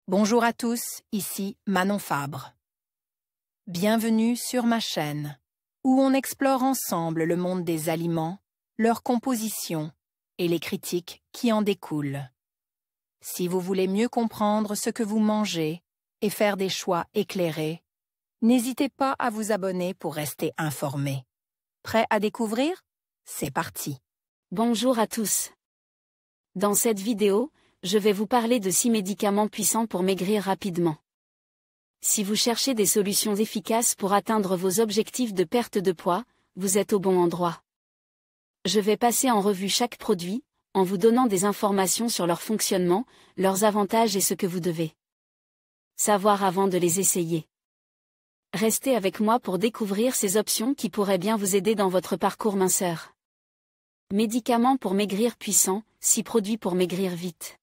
Bonjour à tous, ici Manon Fabre. Bienvenue sur ma chaîne, où on explore ensemble le monde des aliments, leur composition et les critiques qui en découlent. Si vous voulez mieux comprendre ce que vous mangez et faire des choix éclairés, n'hésitez pas à vous abonner pour rester informé. Prêt à découvrir? C'est parti! Bonjour à tous. Dans cette vidéo, je vais vous parler de 6 médicaments puissants pour maigrir rapidement. Si vous cherchez des solutions efficaces pour atteindre vos objectifs de perte de poids, vous êtes au bon endroit. Je vais passer en revue chaque produit, en vous donnant des informations sur leur fonctionnement, leurs avantages et ce que vous devez savoir avant de les essayer. Restez avec moi pour découvrir ces options qui pourraient bien vous aider dans votre parcours minceur. Médicaments pour maigrir puissants, 6 produits pour maigrir vite.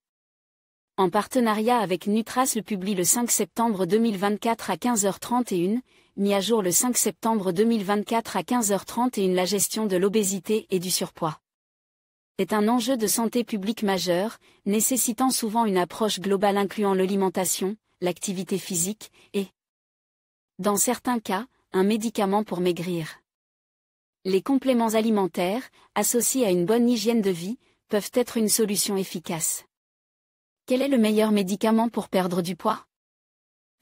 En partenariat avec Nutras le publie le 5 septembre 2024 à 15h31, mis à jour le 5 septembre 2024 à 15h31. La gestion de l'obésité et du surpoids est un enjeu de santé publique majeur, nécessitant souvent une approche globale incluant l'alimentation, l'activité physique et, dans certains cas, un médicament pour maigrir. Les compléments alimentaires, associés à une bonne hygiène de vie, peuvent être une solution efficace. Quel est le meilleur médicament pour perdre du poids?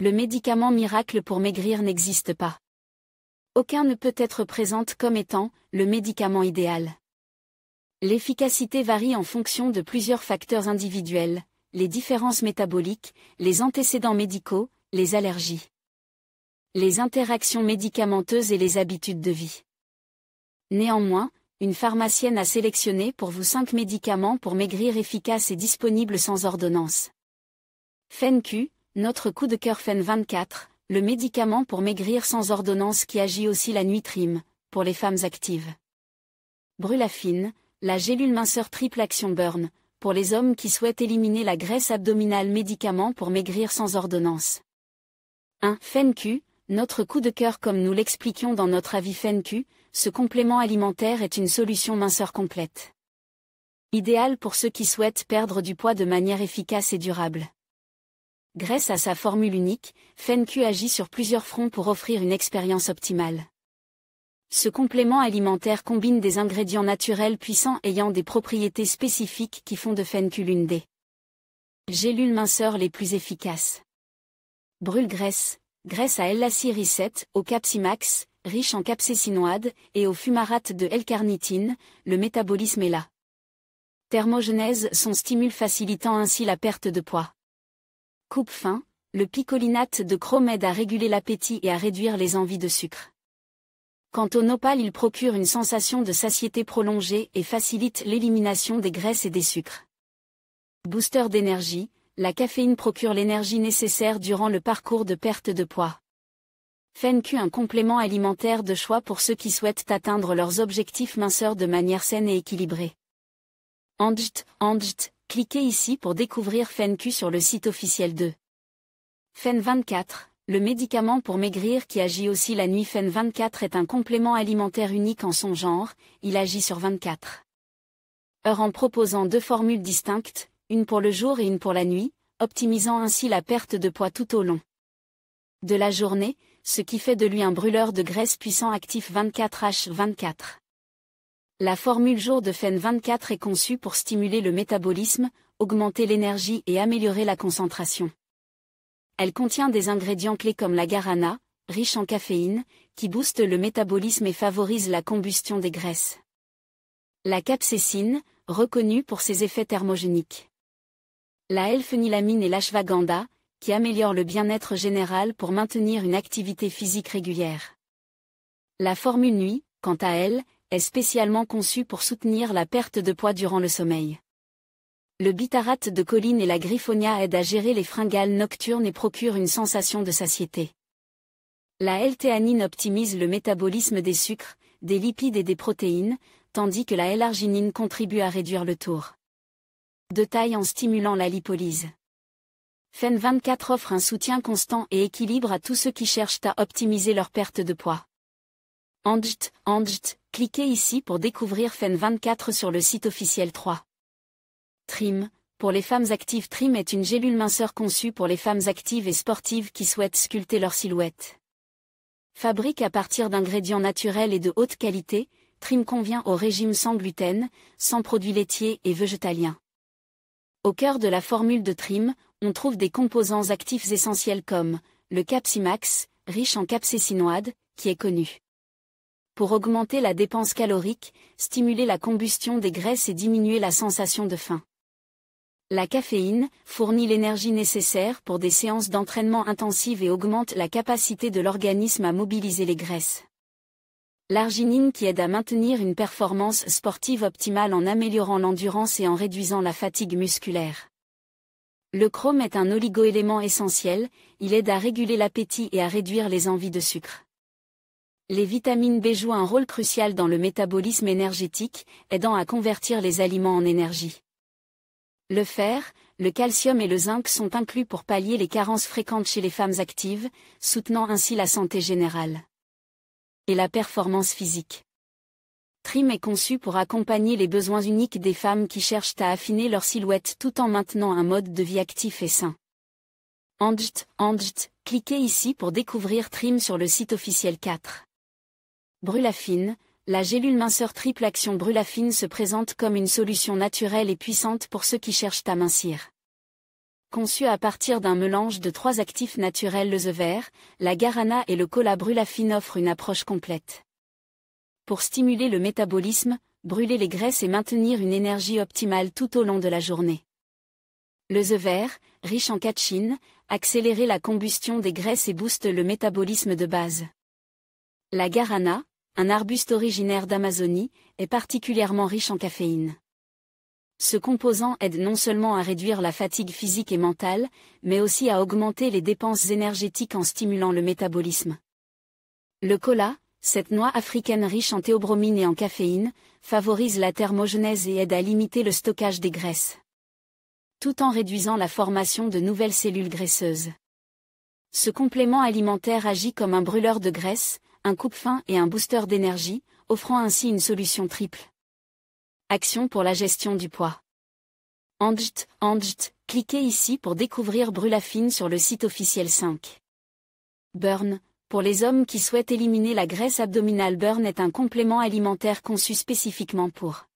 Le médicament miracle pour maigrir n'existe pas. Aucun ne peut être présenté comme étant le médicament idéal. L'efficacité varie en fonction de plusieurs facteurs individuels, les différences métaboliques, les antécédents médicaux, les allergies, les interactions médicamenteuses et les habitudes de vie. Néanmoins, une pharmacienne a sélectionné pour vous 5 médicaments pour maigrir efficaces et disponibles sans ordonnance. FenQ, notre coup de cœur Fen24, le médicament pour maigrir sans ordonnance qui agit aussi la nuit Trim, pour les femmes actives. Brulafine, la gélule minceur triple action Burn, pour les hommes qui souhaitent éliminer la graisse abdominale. Médicament pour maigrir sans ordonnance. 1. FenQ, notre coup de cœur. Comme nous l'expliquions dans notre avis FenQ, ce complément alimentaire est une solution minceur complète. Idéal pour ceux qui souhaitent perdre du poids de manière efficace et durable. Grâce à sa formule unique, FenQ agit sur plusieurs fronts pour offrir une expérience optimale. Ce complément alimentaire combine des ingrédients naturels puissants ayant des propriétés spécifiques qui font de FenQ l'une des gélules minceurs les plus efficaces. Brûle-graisse, graisse à L-acyricette, au capsimax, riche en capsaïcinoïdes, et au fumarate de L-carnitine, le métabolisme est là. Thermogenèse, son stimule facilitant ainsi la perte de poids. Coupe-faim, le picolinate de chrome aide à réguler l'appétit et à réduire les envies de sucre. Quant au nopal, il procure une sensation de satiété prolongée et facilite l'élimination des graisses et des sucres. Booster d'énergie, la caféine procure l'énergie nécessaire durant le parcours de perte de poids. FenQ, un complément alimentaire de choix pour ceux qui souhaitent atteindre leurs objectifs minceurs de manière saine et équilibrée. Cliquez ici pour découvrir FenQ sur le site officiel de Fen24, le médicament pour maigrir qui agit aussi la nuit. Fen24 est un complément alimentaire unique en son genre, il agit sur 24 heures en proposant 2 formules distinctes, une pour le jour et une pour la nuit, optimisant ainsi la perte de poids tout au long de la journée, ce qui fait de lui un brûleur de graisse puissant actif 24H24. La formule jour de Fen24 est conçue pour stimuler le métabolisme, augmenter l'énergie et améliorer la concentration. Elle contient des ingrédients clés comme la guarana, riche en caféine, qui booste le métabolisme et favorise la combustion des graisses. La capsaïcine, reconnue pour ses effets thermogéniques. La L-phénylamine et l'ashwagandha, qui améliore le bien-être général pour maintenir une activité physique régulière. La formule nuit, quant à elle, est spécialement conçue pour soutenir la perte de poids durant le sommeil. Le bitarate de choline et la griffonia aident à gérer les fringales nocturnes et procurent une sensation de satiété. La L-théanine optimise le métabolisme des sucres, des lipides et des protéines, tandis que la L-arginine contribue à réduire le taux de taille en stimulant la lipolyse. Fen24 offre un soutien constant et équilibre à tous ceux qui cherchent à optimiser leur perte de poids. Cliquez ici pour découvrir Fen24 sur le site officiel 3. Trim, pour les femmes actives. Trim est une gélule minceur conçue pour les femmes actives et sportives qui souhaitent sculpter leur silhouette. Fabrique à partir d'ingrédients naturels et de haute qualité, Trim convient au régime sans gluten, sans produits laitiers et végétaliens. Au cœur de la formule de Trim, on trouve des composants actifs essentiels comme le Capsimax, riche en capsaïcinoïdes, qui est connu pour augmenter la dépense calorique, stimuler la combustion des graisses et diminuer la sensation de faim. La caféine fournit l'énergie nécessaire pour des séances d'entraînement intensives et augmente la capacité de l'organisme à mobiliser les graisses. L'arginine qui aide à maintenir une performance sportive optimale en améliorant l'endurance et en réduisant la fatigue musculaire. Le chrome est un oligoélément essentiel, il aide à réguler l'appétit et à réduire les envies de sucre. Les vitamines B jouent un rôle crucial dans le métabolisme énergétique, aidant à convertir les aliments en énergie. Le fer, le calcium et le zinc sont inclus pour pallier les carences fréquentes chez les femmes actives, soutenant ainsi la santé générale et la performance physique. Trim est conçu pour accompagner les besoins uniques des femmes qui cherchent à affiner leur silhouette tout en maintenant un mode de vie actif et sain. Cliquez ici pour découvrir Trim sur le site officiel 4. Brulafine, la gélule minceur triple action Brulafine se présente comme une solution naturelle et puissante pour ceux qui cherchent à mincir. Conçue à partir d'un mélange de 3 actifs naturels, le vert, la guarana et le cola, Brulafine offre une approche complète. Pour stimuler le métabolisme, brûler les graisses et maintenir une énergie optimale tout au long de la journée. Le vert, riche en catechine, accélère la combustion des graisses et booste le métabolisme de base. La guarana, un arbuste originaire d'Amazonie, est particulièrement riche en caféine. Ce composant aide non seulement à réduire la fatigue physique et mentale, mais aussi à augmenter les dépenses énergétiques en stimulant le métabolisme. Le cola, cette noix africaine riche en théobromine et en caféine, favorise la thermogenèse et aide à limiter le stockage des graisses, tout en réduisant la formation de nouvelles cellules graisseuses. Ce complément alimentaire agit comme un brûleur de graisse, un coupe-faim et un booster d'énergie, offrant ainsi une solution triple. Action pour la gestion du poids. Cliquez ici pour découvrir Brulafine sur le site officiel 5. Burn, pour les hommes qui souhaitent éliminer la graisse abdominale. Burn est un complément alimentaire conçu spécifiquement pour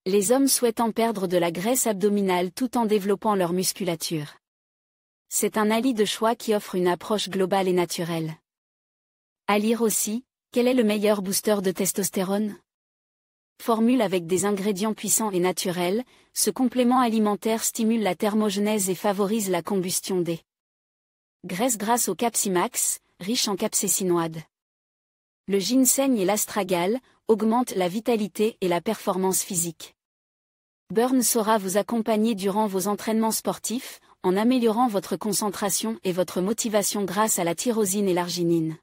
les hommes souhaitant perdre de la graisse abdominale tout en développant leur musculature. C'est un allié de choix qui offre une approche globale et naturelle. À lire aussi, quel est le meilleur booster de testostérone ? Formule avec des ingrédients puissants et naturels, ce complément alimentaire stimule la thermogenèse et favorise la combustion des graisses grâce au Capsimax, riche en capsaïcinoïdes. Le ginseng et l'astragale augmentent la vitalité et la performance physique. Burn saura vous accompagner durant vos entraînements sportifs, en améliorant votre concentration et votre motivation grâce à la tyrosine et l'arginine.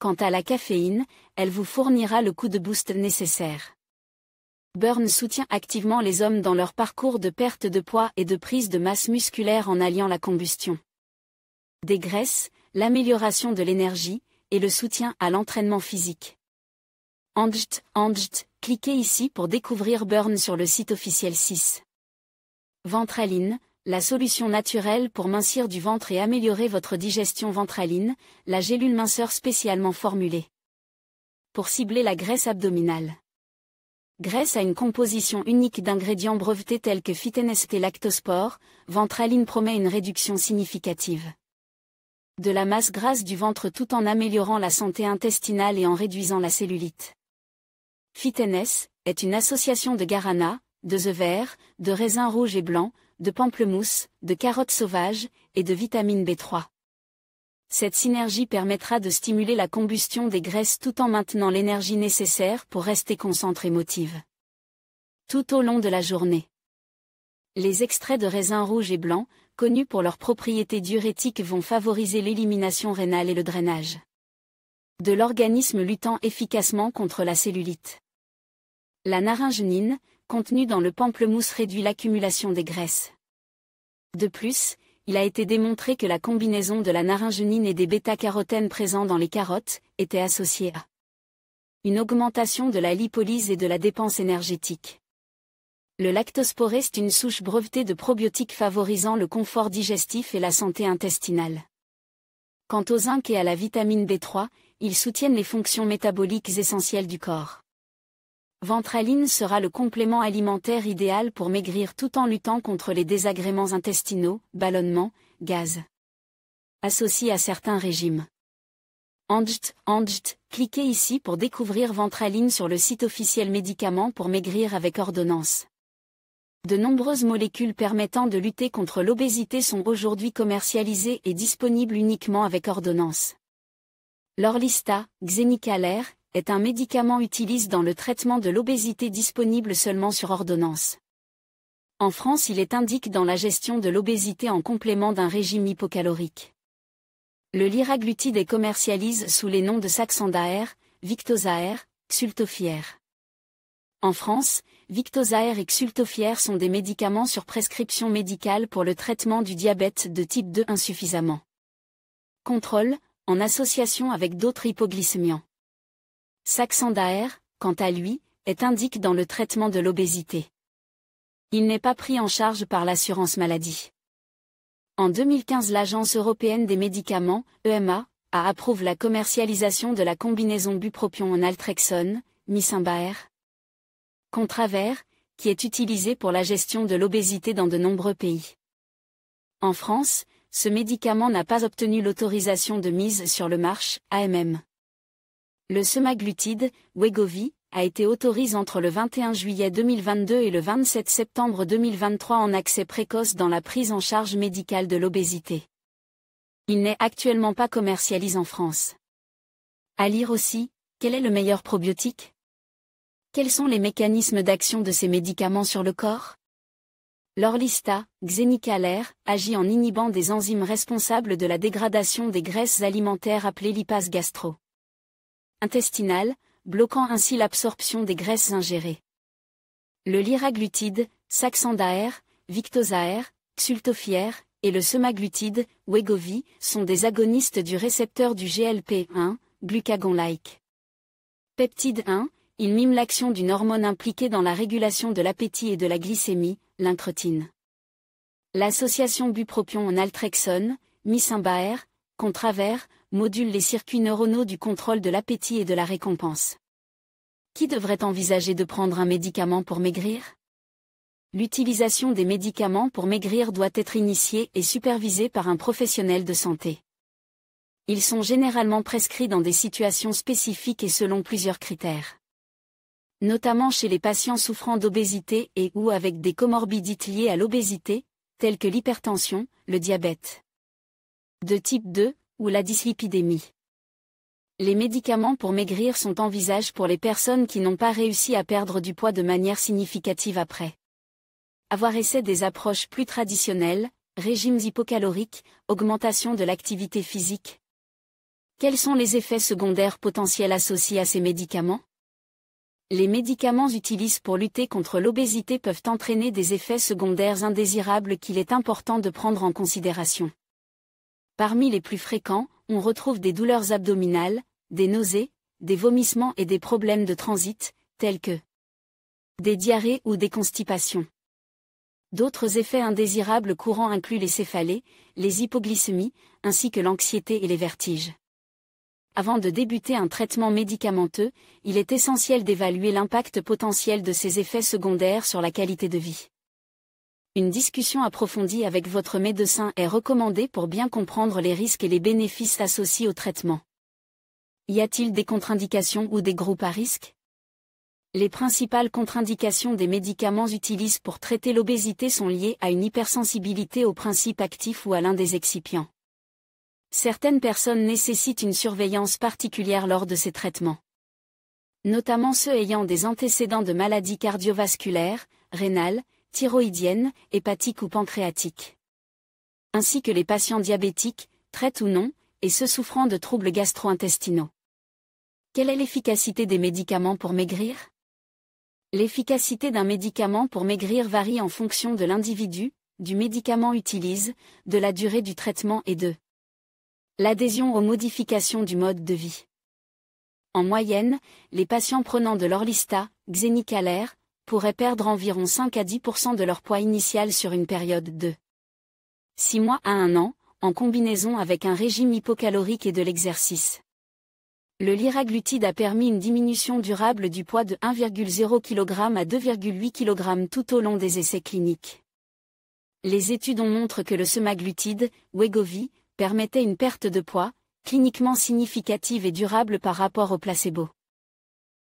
Quant à la caféine, elle vous fournira le coup de boost nécessaire. Burn soutient activement les hommes dans leur parcours de perte de poids et de prise de masse musculaire en alliant la combustion des graisses, l'amélioration de l'énergie, et le soutien à l'entraînement physique. Cliquez ici pour découvrir Burn sur le site officiel 6. Ventraline, la solution naturelle pour mincir du ventre et améliorer votre digestion. Ventraline, la gélule minceur spécialement formulée pour cibler la graisse abdominale. Grâce à une composition unique d'ingrédients brevetés tels que Phytnest et Lactospore, Ventraline promet une réduction significative de la masse grasse du ventre tout en améliorant la santé intestinale et en réduisant la cellulite. Phytnest est une association de guarana, de vert, de raisin rouge et blanc, de pamplemousse, de carottes sauvages, et de vitamine B3. Cette synergie permettra de stimuler la combustion des graisses tout en maintenant l'énergie nécessaire pour rester concentré et motive tout au long de la journée. Les extraits de raisin rouge et blanc, connus pour leurs propriétés diurétiques, vont favoriser l'élimination rénale et le drainage de l'organisme, luttant efficacement contre la cellulite. La naringenine, contenue dans le pamplemousse, réduit l'accumulation des graisses. De plus, il a été démontré que la combinaison de la naringenine et des bêta-carotènes présents dans les carottes était associée à une augmentation de la lipolyse et de la dépense énergétique. Le lactosporé est une souche brevetée de probiotiques favorisant le confort digestif et la santé intestinale. Quant au zinc et à la vitamine B3, ils soutiennent les fonctions métaboliques essentielles du corps. Ventraline sera le complément alimentaire idéal pour maigrir tout en luttant contre les désagréments intestinaux, ballonnements, gaz. Associés à certains régimes. Cliquez ici pour découvrir Ventraline sur le site officiel Médicaments pour maigrir avec ordonnance. De nombreuses molécules permettant de lutter contre l'obésité sont aujourd'hui commercialisées et disponibles uniquement avec ordonnance. L'Orlistat, Xénicalaire, est un médicament utilisé dans le traitement de l'obésité disponible seulement sur ordonnance. En France, il est indiqué dans la gestion de l'obésité en complément d'un régime hypocalorique. Le liraglutide est commercialisé sous les noms de Saxenda-R, Victoza-R, Xultophy-R. En France, Victoza-R et Xultophy-R sont des médicaments sur prescription médicale pour le traitement du diabète de type 2 insuffisamment. Contrôle, en association avec d'autres hypoglycémiants. Saxenda-R, quant à lui, est indiqué dans le traitement de l'obésité. Il n'est pas pris en charge par l'assurance maladie. En 2015, l'Agence européenne des médicaments, EMA, a approuvé la commercialisation de la combinaison bupropion-naltrexone, Misymba-R. Contraver, qui est utilisé pour la gestion de l'obésité dans de nombreux pays. En France, ce médicament n'a pas obtenu l'autorisation de mise sur le marché, AMM. Le semaglutide, Wegovy, a été autorisé entre le 21 juillet 2022 et le 27 septembre 2023 en accès précoce dans la prise en charge médicale de l'obésité. Il n'est actuellement pas commercialisé en France. À lire aussi, quel est le meilleur probiotique ? Quels sont les mécanismes d'action de ces médicaments sur le corps ? L'Orlistat, Xénicalaire, agit en inhibant des enzymes responsables de la dégradation des graisses alimentaires appelées lipases gastro-intestinales, bloquant ainsi l'absorption des graisses ingérées. Le liraglutide, Saxenda-R, Victoza-R, Xultophy-R, et le semaglutide, Wegovy, sont des agonistes du récepteur du GLP-1, glucagon-like. Peptide 1, il mime l'action d'une hormone impliquée dans la régulation de l'appétit et de la glycémie, l'incrétine. L'association bupropion-naltrexone, Misymba-R, Contraver, module les circuits neuronaux du contrôle de l'appétit et de la récompense. Qui devrait envisager de prendre un médicament pour maigrir ? L'utilisation des médicaments pour maigrir doit être initiée et supervisée par un professionnel de santé. Ils sont généralement prescrits dans des situations spécifiques et selon plusieurs critères. Notamment chez les patients souffrant d'obésité et ou avec des comorbidités liées à l'obésité, telles que l'hypertension, le diabète de type 2, ou la dyslipidémie. Les médicaments pour maigrir sont envisagés pour les personnes qui n'ont pas réussi à perdre du poids de manière significative après avoir essayé des approches plus traditionnelles, régimes hypocaloriques, augmentation de l'activité physique. Quels sont les effets secondaires potentiels associés à ces médicaments ? Les médicaments utilisés pour lutter contre l'obésité peuvent entraîner des effets secondaires indésirables qu'il est important de prendre en considération. Parmi les plus fréquents, on retrouve des douleurs abdominales, des nausées, des vomissements et des problèmes de transit, tels que des diarrhées ou des constipations. D'autres effets indésirables courants incluent les céphalées, les hypoglycémies, ainsi que l'anxiété et les vertiges. Avant de débuter un traitement médicamenteux, il est essentiel d'évaluer l'impact potentiel de ces effets secondaires sur la qualité de vie. Une discussion approfondie avec votre médecin est recommandée pour bien comprendre les risques et les bénéfices associés au traitement. Y a-t-il des contre-indications ou des groupes à risque ? Les principales contre-indications des médicaments utilisés pour traiter l'obésité sont liées à une hypersensibilité aux principes actifs ou à l'un des excipients. Certaines personnes nécessitent une surveillance particulière lors de ces traitements. Notamment ceux ayant des antécédents de maladies cardiovasculaires, rénales, thyroïdiennes, hépatiques ou pancréatiques. Ainsi que les patients diabétiques, traités ou non, et ceux souffrant de troubles gastro-intestinaux. Quelle est l'efficacité des médicaments pour maigrir ? L'efficacité d'un médicament pour maigrir varie en fonction de l'individu, du médicament utilisé, de la durée du traitement et de l'adhésion aux modifications du mode de vie. En moyenne, les patients prenant de l'Orlistat, Xénicalaire, pourraient perdre environ 5 à 10% de leur poids initial sur une période de 6 mois à 1 an, en combinaison avec un régime hypocalorique et de l'exercice. Le liraglutide a permis une diminution durable du poids de 1,0 kg à 2,8 kg tout au long des essais cliniques. Les études ont montré que le semaglutide, Wegovy, permettait une perte de poids, cliniquement significative et durable par rapport au placebo.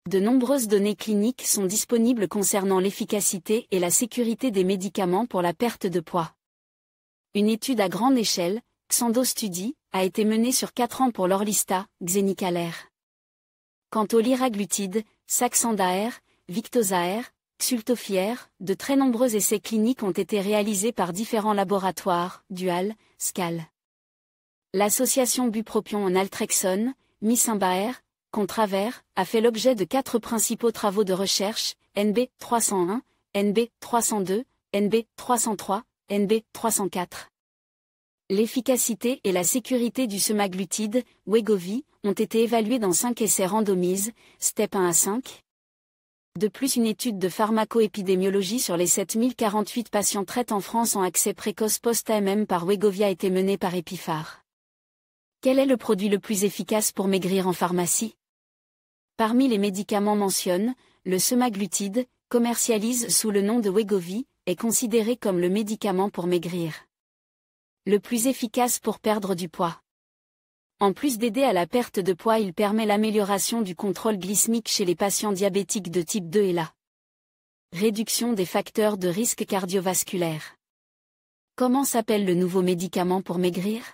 De nombreuses données cliniques sont disponibles concernant l'efficacité et la sécurité des médicaments pour la perte de poids. Une étude à grande échelle, Xando Study, a été menée sur 4 ans pour l'Orlistat, Xenical. Quant au liraglutide, Saxenda, Victoza, Xultophy, de très nombreux essais cliniques ont été réalisés par différents laboratoires, Dual, Scal. L'association bupropion-naltrexone, Misymba, Contraver, a fait l'objet de 4 principaux travaux de recherche, NB 301, NB 302, NB 303, NB 304. L'efficacité et la sécurité du semaglutide, Wegovy, ont été évaluées dans 5 essais randomisés, STEP 1 à 5. De plus, une étude de pharmacoépidémiologie sur les 7048 patients traités en France en accès précoce post-AMM par Wegovy a été menée par Epiphar. Quel est le produit le plus efficace pour maigrir en pharmacie? Parmi les médicaments mentionnés, le semaglutide, commercialisé sous le nom de Wegovy, est considéré comme le médicament pour maigrir le plus efficace pour perdre du poids. En plus d'aider à la perte de poids, il permet l'amélioration du contrôle glycémique chez les patients diabétiques de type 2 et la réduction des facteurs de risque cardiovasculaire. Comment s'appelle le nouveau médicament pour maigrir?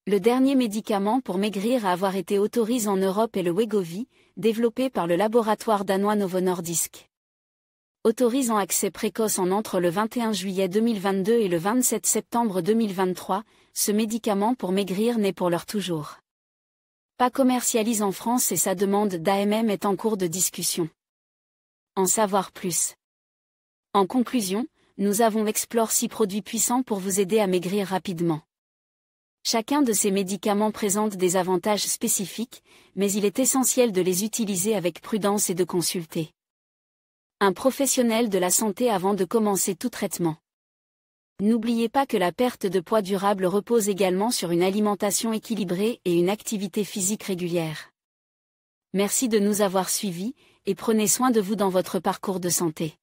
Le dernier médicament pour maigrir à avoir été autorisé en Europe est le Wegovy, développé par le laboratoire danois Novo Nordisk. Autorisant accès précoce entre le 21 juillet 2022 et le 27 septembre 2023, ce médicament pour maigrir n'est pour l'heure toujours pas commercialisé en France et sa demande d'AMM est en cours de discussion. En savoir plus. En conclusion, nous avons exploré 6 produits puissants pour vous aider à maigrir rapidement. Chacun de ces médicaments présente des avantages spécifiques, mais il est essentiel de les utiliser avec prudence et de consulter un professionnel de la santé avant de commencer tout traitement. N'oubliez pas que la perte de poids durable repose également sur une alimentation équilibrée et une activité physique régulière. Merci de nous avoir suivis, et prenez soin de vous dans votre parcours de santé.